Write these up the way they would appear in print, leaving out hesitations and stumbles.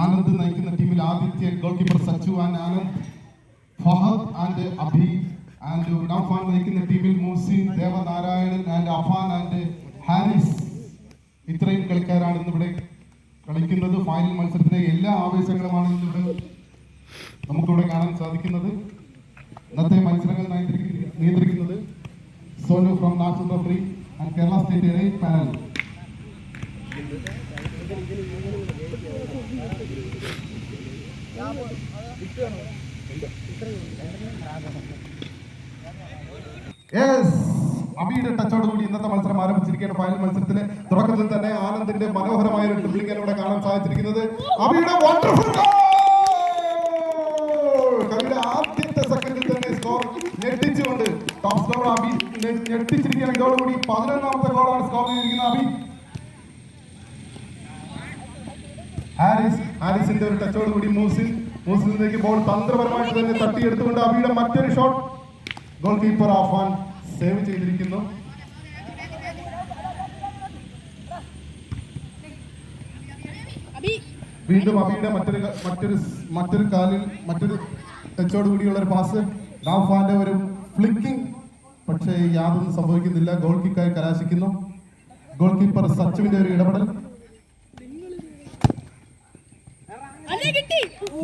ആനന്ദ് നയിക്കുന്ന ടീമിൽ Aditya, goalkeeper Sachu and Anand, Fahad and Abhi, and Naufan നയിക്കുന്ന ടീമിൽ മൂസിൻ, ദേവനാരായണൻ ആൻഡ് അഫാൻ ആൻഡ് ഹാരിസ്. ഇത്രയും കളിക്കാരാണ് ഇന്നിവിടെ കളിക്കുന്നത്. ഫൈനൽ മത്സരത്തിലെ എല്ലാ ആവേശങ്ങളുമാണ് ഇന്നിവിടെ നമുക്കിവിടെ കാണാൻ സാധിക്കുന്നത്. ഇന്നത്തെ മത്സരങ്ങൾ നിയന്ത്രിക്കുന്നത് Sonu from national referee and Kerala state elite panel. അബിയുടെ ടച്ചോടുകൂടി ഇന്നത്തെ മത്സരം ആരംഭിച്ചിരിക്കുകയാണ്. ഫൈനൽ മത്സരത്തിലെ തുടക്കത്തിൽ തന്നെ ആനന്ദിന്റെ മനോഹരമായ ഒരു ഡ്രിബ്ലിംഗ് ഇവിടെ കാണാൻ സാധിച്ചിരിക്കുന്നത്. അബിയുടെ വണ്ടർഫുൾ കളിയുടെ ആദ്യത്തെ സെക്കൻഡിൽ തന്നെ സ്കോർ ഞെട്ടിച്ചുകൊണ്ട് ടോപ്പ് സ്കോർ അബി ഞെട്ടിച്ചിരിക്കുകയാണ്. ഇതോടുകൂടി 11ാമത്തെ ഗോളാണ് സ്കോർ ചെയ്തിരിക്കുന്നത് അബി. ഹാരിസിന്റെ ഒരു ടച്ചോടുകൂടി മൂസിലേക്ക് ബോൾ തന്ത്രപരമായിട്ട് തന്നെ തട്ടിയെടുത്തുകൊണ്ട് അബിയുടെ മറ്റൊരു shot goal keeper Afan save ചെയ്തിരിക്കുന്നു. വീണ്ടും അബിയുടെ മറ്റൊരു കാലിൽ മറ്റൊരു ടച്ചോട് കൂടിയുള്ള ഒരു പാസ്. നൗഫാന്റെ ഒരു ഫ്ലിക്കിംഗ്, പക്ഷേ യാതൊന്നും സംഭവിക്കുന്നില്ല. ഗോൾ കിക്കായി കലാശിക്കുന്നു. ഗോൾ കീപ്പർ സച്ചുവിന്റെ ഒരു ഇടപെടൽ.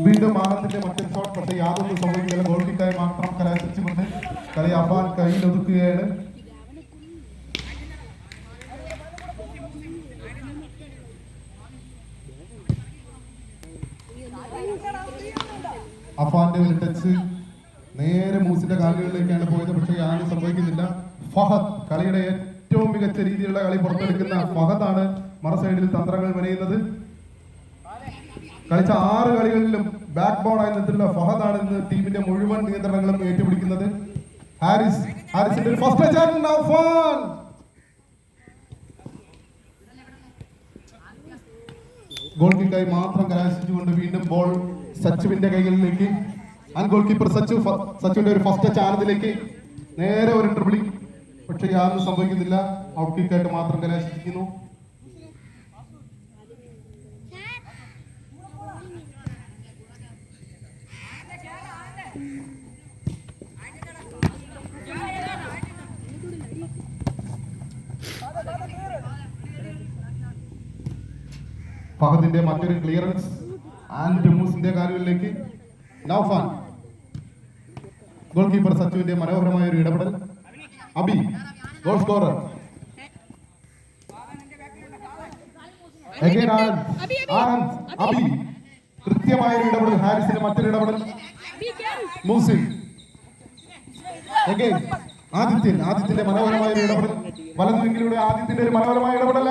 വീണ്ടും ആനന്ദിന്റെ മറ്റൊരു ഷോട്ട്, പക്ഷേ യാതൊന്നും സംഭവിക്കുന്നില്ല. ഗോൾ കിക്കായി മാത്രം കലാശിച്ചുകൊണ്ട് കളി അഫാൻ കയ്യിലൊതുക്കുകയാണ്. അഫാന്റെ ഒരു ടച്ച് നേരെ മൂസിന്റെ കാലുകളിലേക്കാണ് പോയത്, പക്ഷേ യാതൊന്നും സംഭവിക്കുന്നില്ല. ഫഹദ്, കളിയുടെ ഏറ്റവും മികച്ച രീതിയിലുള്ള കളി പുറത്തെടുക്കുന്ന ഫഹദാണ് മറ സൈഡിൽ തന്ത്രങ്ങൾ മെനയുന്നത്. കളിച്ച 6 കളികളിലും ബാക്ക് ബോണായി നിന്നിട്ടുള്ള ഫഹദാണ് ഇന്ന് ടീമിന്റെ മുഴുവൻ നിയന്ത്രണങ്ങളും ഏറ്റുപിടിക്കുന്നത്. ഹാരിസിന്റെ ഒരു ഫസ്റ്റ് ടച്ച്, നൗഫാൻ ഗോൾ കിക്കായി മാത്രം കലാശിച്ചുകൊണ്ട് വീണ്ടും ബോൾ സച്ചുവിന്റെ കൈകളിലേക്ക്. ഗോൾ കീപ്പർ സച്ചുവിന്റെ ഒരു ഫസ്റ്റ് ടച്ച് ആനന്ദിലേക്ക്, നേരെ ഒരു ഡ്രിബ്ലിംഗ്, പക്ഷെ യാതൊന്നും സംഭവിക്കുന്നില്ല. ഔട്ട് കിക്കായിട്ട് മാത്രം കലാശിക്കുന്നു. ഫഹദിന്റെ മറ്റൊരു ക്ലിയറൻസ് ആൻഡ് മൂസിന്റെ കാലുകളിലേക്ക്. നൗഫാൻ, ഗോൾ കീപ്പർ സച്ചുവിന്റെ മനോഹരമായ ഒരു ഇടപെടൽ. Abi goal scorer. ആനന്ദ്, അബി, കൃത്യമായ ഒരു ഇടപെടൽ. ഹാരിസിന്റെ മറ്റൊരു ഇടപെടൽ. മൂസിൻ, ആദിത്യന്റെ മനോഹരമായ ഒരു ഇടപെടൽ. വലതു വിങ്ങിലൂടെ ആദിത്യന്റെ ഒരു മനോഹരമായ ഇടപെടൽ.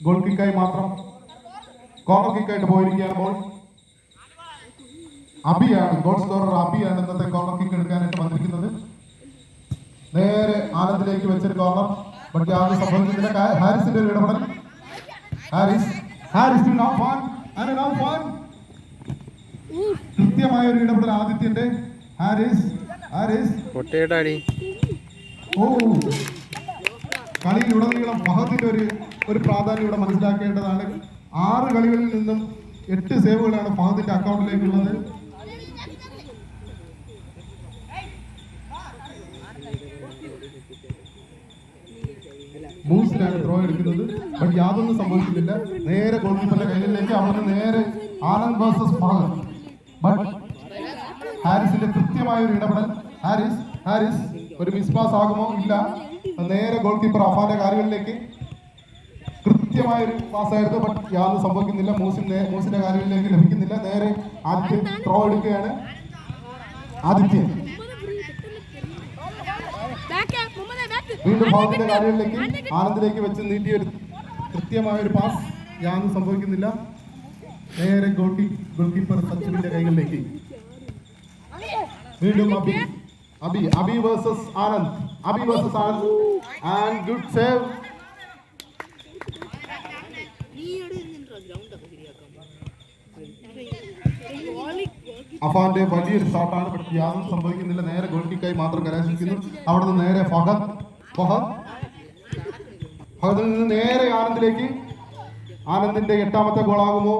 ഗോൾ കിക്കായി മാത്രം, കോർണർ കിക്കായിട്ട് പോയിരിക്കുകയാണ് ബോൾ. അബിയാണ് ഗോൾ സ്കോറർ. അബിയാണ് ഇന്നത്തെ കോർണർ കിക്ക് എടുക്കാനായിട്ട് വന്നിരിക്കുന്നത്. നേരെ ആനന്ദിലേക്ക് വെച്ചൊരു കോർണർ, പക്ഷേ ആദ്യം സംഭവിക്കുന്നില്ല. ഹാരിസിന്റെ ഒരു ഇടപെടൽ. കൃത്യമായ ഒരു ഇടപെടൽ ആദിത്യന്റെ. ഹാരിസ് കളിയിലുടനീളം ഫഹദിന്റെ ഒരു പ്രാധാന്യം ഇവിടെ മനസ്സിലാക്കേണ്ടതാണ്. 6 കളികളിൽ നിന്നും 8 സേവുകളാണ് ഫഹദിന്റെ അക്കൗണ്ടിലേക്കുള്ളത്. മൂസിലാണ് ത്രോ എടുക്കുന്നത്, ബട്ട് യാതൊന്നും സംഭവിക്കുന്നില്ല. നേരെ ഗോൾ കീപ്പറിന്റെ കയ്യിലേക്ക്. അവിടെ നേരെ ആനന്ദ് വേഴ്സസ് ഫഹദ്, ബട്ട് ഹാരിസിന്റെ കൃത്യമായ ഒരു ഇടപെടൽ. ഹാരിസ് ഒരു മിസ് പാസ് ആകുമോ? ഇല്ല. നേരെ ഗോൾ കീപ്പർ അഫാന്റെ കാലുകളിലേക്ക്. കൃത്യമായൊരു പാസ്സായിരുന്നു, ബട്ട് യാതൊന്നും സംഭവിക്കുന്നില്ല. മൂസിന്റെ കാലുകളിലേക്ക് ലഭിക്കുന്നില്ല. നേരെ ആദിത്യൻ ത്രോ എടുക്കുകയാണ്. ആദിത്യൻ വീണ്ടും ഫഹദിന്റെ കാലുകളിലേക്ക്, ആനന്ദിലേക്ക് വെച്ച് നീട്ടിയൊരു കൃത്യമായൊരു പാസ്. യാതൊന്നും സംഭവിക്കുന്നില്ല. നേരെ ഗോൾ കീപ്പർ സച്ചിന്റെ കൈകളിലേക്ക്. വീണ്ടും Abi versus Anand. And good save. അഫാന്റെ വലിയൊരു ഷോട്ടാണ്, പക്ഷെ യാതൊന്നും സംഭവിക്കുന്നില്ല. നേരെ ഗോൾ കിക്കായി മാത്രം കലാശിക്കുന്നു. അവിടെ നിന്ന് നേരെ ഫഹദ് അതിൽ നിന്ന് നേരെ ആനന്ദിലേക്ക്. ആനന്ദിന്റെ 8ാമത്തെ ഗോളാകുമോ?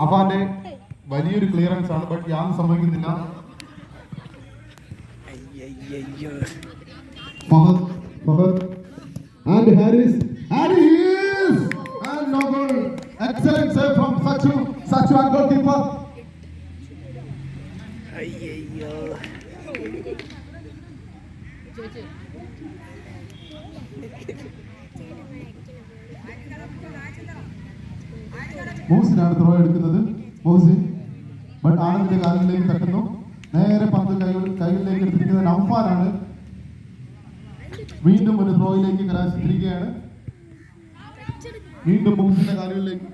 അഫാന്റെ വലിയൊരു ക്ലിയറൻസ് ആണ്, ബട്ട് യാതൊന്നും സംഭവിക്കുന്നില്ല. And Harris, and no goal. Excellent save from Sachu and goalkeeper. മോഹസിനാണ് ത്രോ എടുക്കുന്നത്. മോഹസിൻ ബട്ട് ആനന്ദിന്റെ കാലിലേക്ക് തട്ടുന്നു. നേരെ പന്ത് കൈകളിലേക്ക് എടുത്തിരിക്കുന്നത് നൗഫാനാണ്. വീണ്ടും ഒരു ത്രോയിലേക്ക് കലാശിച്ചിരിക്കുകയാണ്. വീണ്ടും മോഹസിന്റെ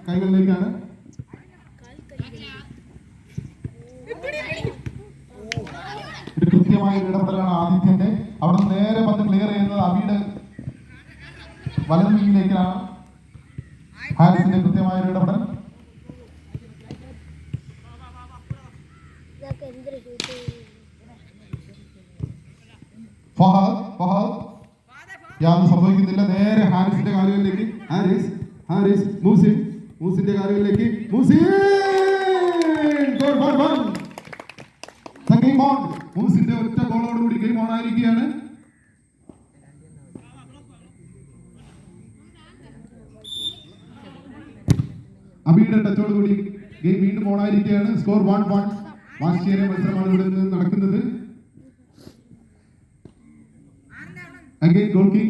കൈകളിലേക്കാണ്. ഒരു കൃത്യമായ ഇടപെടലാണ് ആദിത്യന്റെ. അവിടെ നേരെ പന്ത് ക്ലിയർ ചെയ്യുന്നത് അബിയുടെ വലതു വിങ്ങിലേക്കാണ്. ഹാരിസിന്റെ കൃത്യമായ ഇടപെടൽ. ഫഹദ് യാതൊന്നും സംഭവിക്കുന്നില്ല. നേരെ ഹാരിസിന്റെ കാലുകളിലേക്ക്. ഹാരിസ് മൂസിന്റെ കാലുകളിലേക്ക്. മൂസിന്റെ ഒറ്റ ഗോളോടുകൂടി ഗെയിം ഓൺ ആയിരിക്കുകയാണ്. അബിയുടെ ടച്ചോടുകൂടി ഗെയിം വീണ്ടും ഓൺ ആയിരിക്കുകയാണ്. സ്കോർ 1-1. വാശിയേറിയ മത്സരമാണ് ഇവിടെ നിന്ന് നടക്കുന്നത്. Again goal kick.